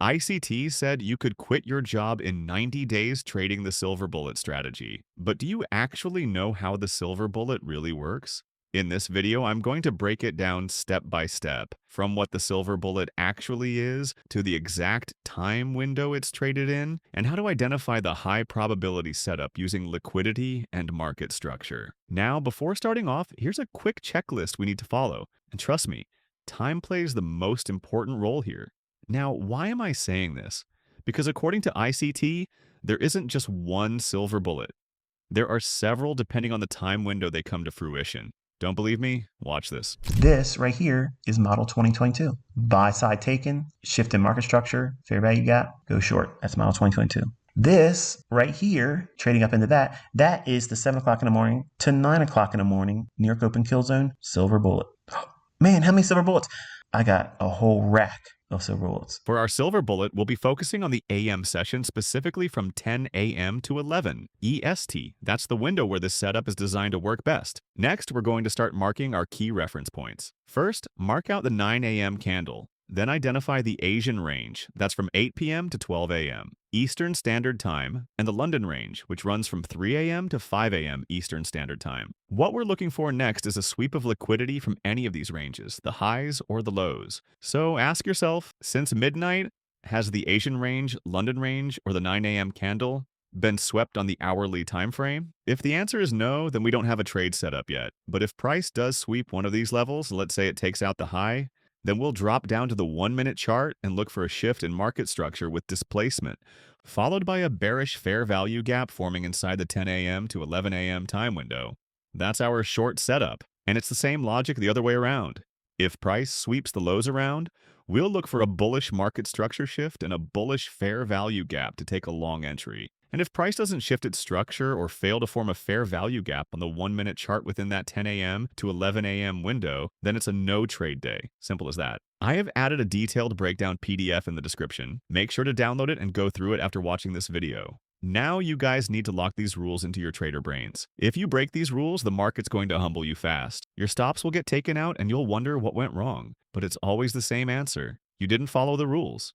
ICT said you could quit your job in 90 days trading the silver bullet strategy. But do you actually know how the silver bullet really works? In this video, I'm going to break it down step by step, from what the silver bullet actually is to the exact time window it's traded in, and how to identify the high probability setup using liquidity and market structure. Now, before starting off, here's a quick checklist we need to follow. And trust me, time plays the most important role here. Now, why am I saying this? Because according to ICT, there isn't just one silver bullet. There are several depending on the time window they come to fruition. Don't believe me? Watch this. This right here is model 2022. Buy side taken, shift in market structure, fair value gap, go short. That's model 2022. This right here, trading up into that is the 7 o'clock in the morning to 9 o'clock in the morning, New York Open Kill Zone, silver bullet. Oh, man, how many silver bullets? I got a whole rack of silver bullets. For our silver bullet, we'll be focusing on the AM session, specifically from 10 a.m. to 11 EST. That's the window where this setup is designed to work best. Next, we're going to start marking our key reference points. First, mark out the 9 a.m. candle. Then identify the Asian range, that's from 8 p.m. to 12 a.m. Eastern Standard Time, and the London range, which runs from 3 a.m. to 5 a.m. Eastern Standard Time. What we're looking for next is a sweep of liquidity from any of these ranges, the highs or the lows. So ask yourself, since midnight, has the Asian range, London range, or the 9 a.m. candle been swept on the hourly time frame? If the answer is no, then we don't have a trade set up yet. But if price does sweep one of these levels, let's say it takes out the high, then we'll drop down to the 1-minute chart and look for a shift in market structure with displacement, followed by a bearish fair value gap forming inside the 10 a.m. to 11 a.m. time window. That's our short setup, and it's the same logic the other way around. If price sweeps the lows around, we'll look for a bullish market structure shift and a bullish fair value gap to take a long entry. And if price doesn't shift its structure or fail to form a fair value gap on the 1-minute chart within that 10 a.m. to 11 a.m. window, then it's a no trade day. Simple as that. I have added a detailed breakdown PDF in the description. Make sure to download it and go through it after watching this video. Now you guys need to lock these rules into your trader brains. If you break these rules, the market's going to humble you fast. Your stops will get taken out and you'll wonder what went wrong. But it's always the same answer. You didn't follow the rules.